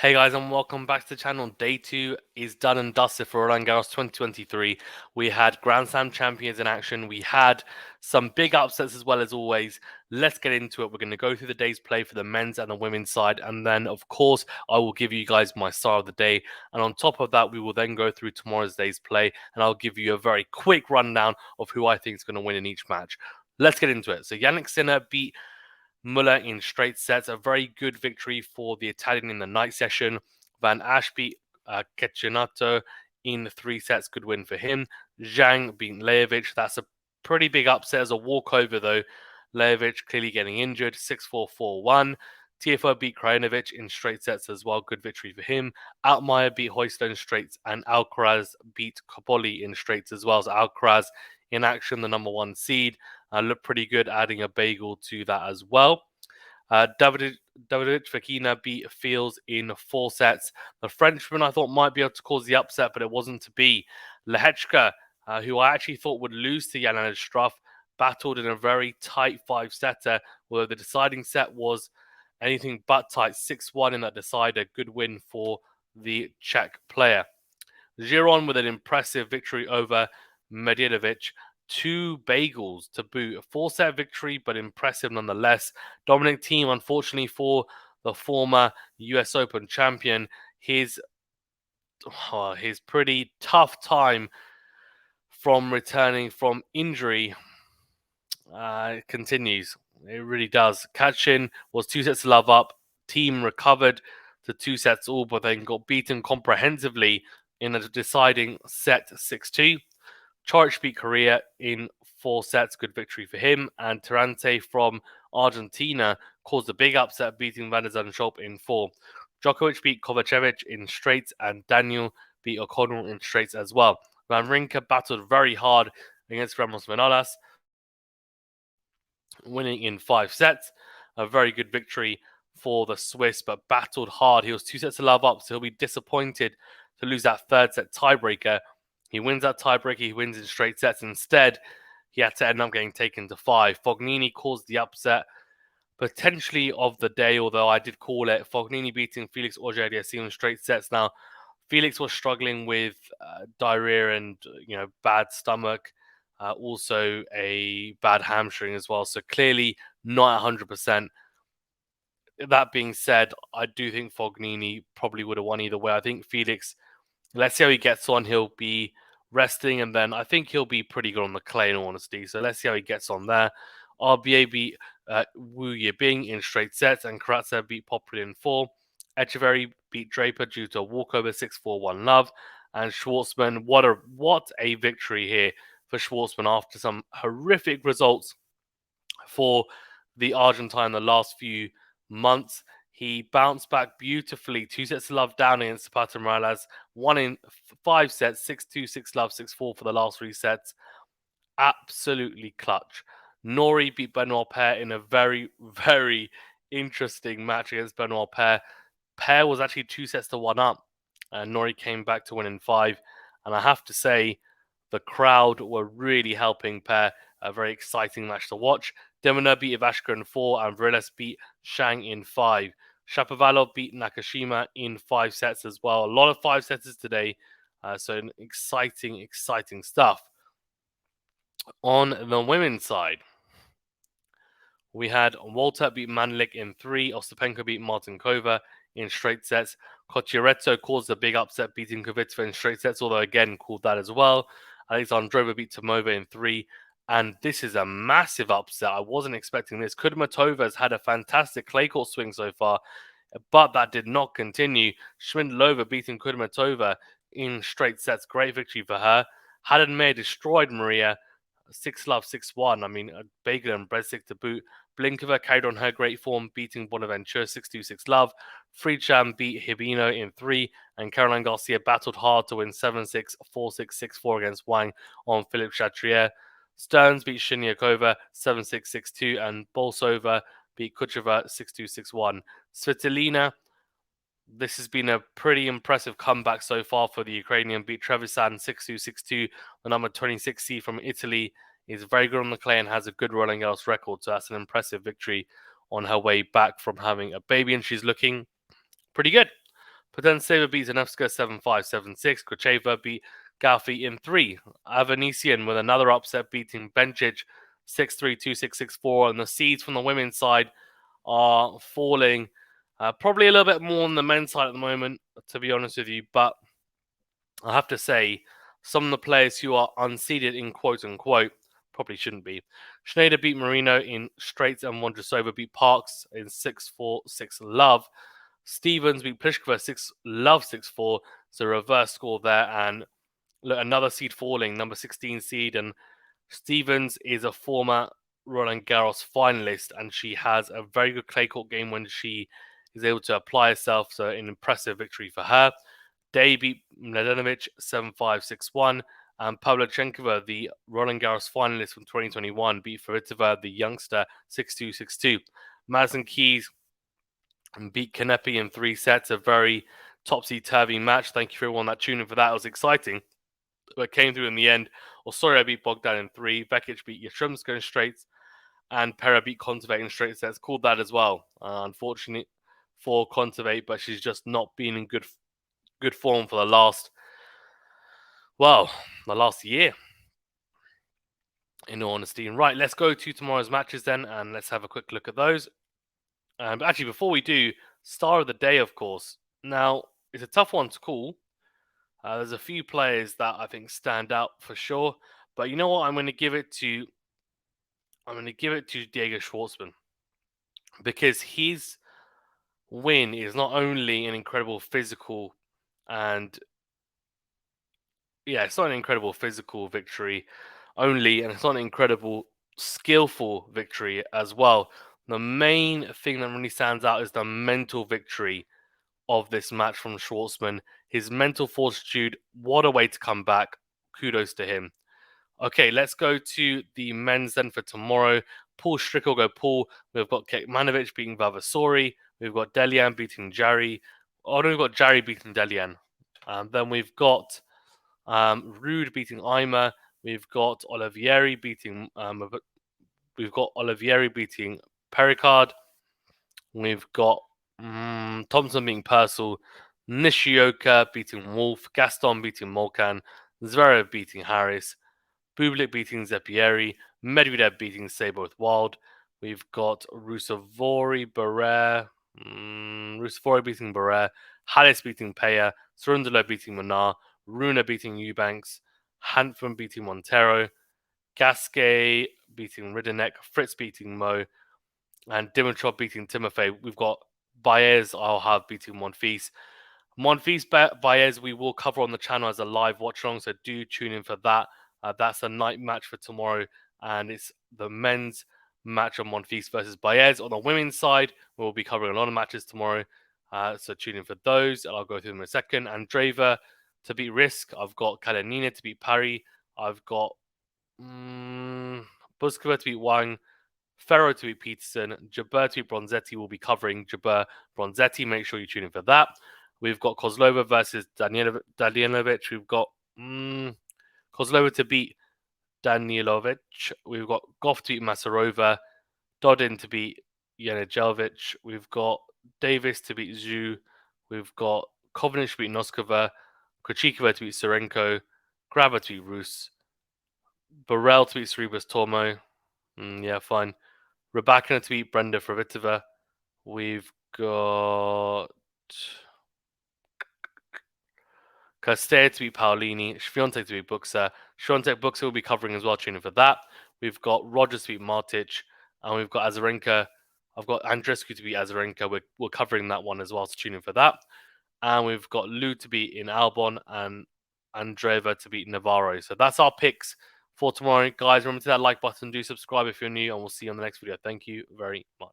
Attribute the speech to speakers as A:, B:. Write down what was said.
A: Hey guys, and welcome back to the channel. Day 2 is done and dusted for Roland Garros 2023. We had Grand Slam champions in action. We had some big upsets as well as always. Let's get into it. We're going to go through the day's play for the men's and the women's side. And then, of course, I will give you guys my star of the day. And on top of that, we will then go through tomorrow's day's play. And I'll give you a very quick rundown of who I think is going to win in each match. Let's get into it. So Jannik Sinner beat Muller in straight sets. A very good victory for the Italian in the night session. Van Asch beat Cecchinato in 3 sets. Good win for him. Zhang beat Lajovic. That's a pretty big upset as a walkover, though. Lajovic clearly getting injured. 6-4, 4-1. Tiafoe beat Krajinovic in straight sets as well. Good victory for him. Altmaier beat Huisler in straights. And Alcaraz beat Coppoli in straights as well. So Alcaraz in action, the number 1 seed. Looked pretty good, adding a bagel to that as well. Davidovich Fokina beat Fields in 4 sets. The Frenchman I thought might be able to cause the upset, but it wasn't to be. Lehechka, who I actually thought would lose to Jan Struff, battled in a very tight 5-setter, where the deciding set was anything but tight. 6-1 in that decider. Good win for the Czech player. Giron with an impressive victory over Medvedev. 2 bagels to boot. A 4-set victory, but impressive nonetheless. Dominic Thiem, unfortunately for the former US Open champion, his pretty tough time from returning from injury continues. It really does. Kachin was 2 sets to love up. Thiem recovered to 2 sets all, but then got beaten comprehensively in a deciding set 6-2. Coric beat Korea in 4 sets. Good victory for him. And Tirante from Argentina caused a big upset, beating Van der Zandschulp in 4. Djokovic beat Kovacevic in straights, and Daniel beat O'Connell in straights as well. Wawrinka battled very hard against Ramos Manolas, winning in 5 sets. A very good victory for the Swiss, but battled hard. He was 2 sets to love up, so he'll be disappointed to lose that 3rd set tiebreaker. He wins that tiebreaker, he wins in straight sets. Instead, he had to end up getting taken to 5. Fognini caused the upset, potentially of the day, although I did call it. Fognini beating Felix Auger-Aliassime in straight sets. Now, Felix was struggling with diarrhea and bad stomach, also a bad hamstring as well. So clearly not 100%. That being said, I do think Fognini probably would have won either way. I think Felix, let's see how he gets on. He'll be resting, and then I think he'll be pretty good on the clay, in all honesty. So let's see how he gets on there. RBA beat Wu Yibing in straight sets, and Karatsev beat Popri in 4. Echeverry beat Draper due to a walkover 6-4-1 love. And Schwartzman, what a victory here for Schwartzman after some horrific results for the Argentine the last few months. He bounced back beautifully. 2 sets to love down against Zapata Morales. Won in 5 sets, 6-2, 6-love, 6-4 for the last 3 sets. Absolutely clutch. Nori beat Benoit Paire in a very, very interesting match against Benoit Paire. Paire was actually 2 sets to 1 up. And Nori came back to win in 5. And I have to say, the crowd were really helping Paire. A very exciting match to watch. Demona beat Ivashka in 4, and Vriles beat Shang in 5. Shapovalov beat Nakashima in 5 sets as well. A lot of 5 setters today. So exciting, exciting stuff. On the women's side, we had Walter beat Mandlik in 3. Ostapenko beat Martinkova in straight sets. Cocciaretto caused a big upset, beating Kvitova in straight sets, although again called that as well. Alexandrova beat Tomova in 3. And this is a massive upset. I wasn't expecting this. Kudermetova has had a fantastic clay court swing so far, but that did not continue. Schmidlova beating Kudermetova in straight sets. Great victory for her. Haddon May destroyed Maria. 6-love, 6-1. I mean, Bagel and Bredsik to boot. Blinkova carried on her great form, beating Bonaventure 6-2, 6-love. Friedsham beat Hibino in 3, and Caroline Garcia battled hard to win 7-6, 4-6, 6-4 against Wang on Philippe Chatrier. Stearns beat Shiniakova 7-6, 6-2, and Bolsova beat Kucheva 6-2, 6-1. Svitolina, this has been a pretty impressive comeback so far for the Ukrainian. Beat Trevisan 6-2, 6-2. The number 26 seed from Italy is very good on the clay and has a good Roland Garros record, so that's an impressive victory on her way back from having a baby, and she's looking pretty good. Potenseva beat Zanevska 7-5, 7-6. Krejcikova beat Gaufi in 3. Avanesian with another upset beating Bencic 6-3, 2-6, 6-4. And the seeds from the women's side are falling probably a little bit more on the men's side at the moment, to be honest with you. But I have to say, some of the players who are unseeded in quote-unquote probably shouldn't be. Schneider beat Marino in straights and Wondrosova beat Parks in 6-4, 6-love. Stevens beat Pliskova 6-love, 6-4. So reverse score there. And look, another seed falling, number 16 seed. And Stevens is a former Roland Garros finalist, and she has a very good clay court game when she is able to apply herself. So an impressive victory for her. Day beat Mladenovic 7-5, 6-1. And Pavlyuchenkova, the Roland Garros finalist from 2021, beat Kvitova, the youngster, 6-2, 6-2. Madison Keys beat Kanepi in 3 sets. A very topsy-turvy match. Thank you for everyone that tuned in for that. It was exciting. But came through in the end. Osorio beat Bogdan in 3. Vekic beat Yastremska in straights. And Pera beat Kontaveit in straight sets. Called that as well. Unfortunate for Kontaveit, but she's just not been in good form for the last year, in all honesty. And right, let's go to tomorrow's matches then, and let's have a quick look at those. But actually, before we do, star of the day, of course. Now, it's a tough one to call. There's a few players that I think stand out for sure. But you know what? I'm going to give it to Diego Schwartzman, because his win is not only an incredible physical and it's not an incredible physical victory only, and it's not an incredible skillful victory as well. The main thing that really stands out is the mental victory of this match from Schwartzman. His mental fortitude, what a way to come back. Kudos to him. Okay, let's go to the men's then for tomorrow. Paul Stricker go Paul. We've got Kekmanovic beating Vavasori. We've got Delian beating Jarry. Oh, no, we've got Jarry beating Delian. Then we've got Rude beating Eimer. We've got Olivieri beating Pericard. We've got Thompson beating Purcell. Nishioka beating Wolf. Gaston beating Molcan. Zverev beating Harris. Bublik beating Zepieri. Medvedev beating Saber with Wild. We've got Rusevori beating Barrere. Hallis beating Peya. Cerundolo beating Monar. Rune beating Eubanks. Hanfman beating Montero. Gasquet beating Ridonek. Fritz beating Mo. And Dimitrov beating Timofey. We've got Baez, I'll have beating Monfils. Monfils Baez we will cover on the channel as a live watch along, so do tune in for that. That's a night match for tomorrow, and it's the men's match of Monfils versus Baez. On the women's side, we'll be covering a lot of matches tomorrow, so tune in for those, and I'll go through them in a second. Andreeva to beat Risk. I've got Kalinina to beat Parry. I've got Pliskova to beat Wang. Ferro to beat Peterson. Jabeur to beat Bronzetti. We'll be covering Jabeur Bronzetti. Make sure you tune in for that. We've got Kozlova versus Danilovic. We've got Kozlova to beat Danilovic. We've got Goff to beat Masarova. Dodin to beat Janajelvic. We've got Davis to beat Zhu. We've got Kovnic to beat Noskova. Krejcikova to beat Serenko. Grabber to beat Rus. Burrell to beat Cerebus Tormo. Fine. Rybakina to beat Brenda Fravitova. We've got Castea to beat Paolini. Swiatek to beat Buxa. Buxa will be covering as well, tuning for that. We've got Rogers to beat Martic. And we've got Azarenka. I've got Andrescu to beat Azarenka. We're covering that one as well, so tune in for that. And we've got Lou to beat in Albon and Andreeva to beat Navarro. So that's our picks for tomorrow. Guys, remember to hit that like button. Do subscribe if you're new, and we'll see you on the next video. Thank you very much.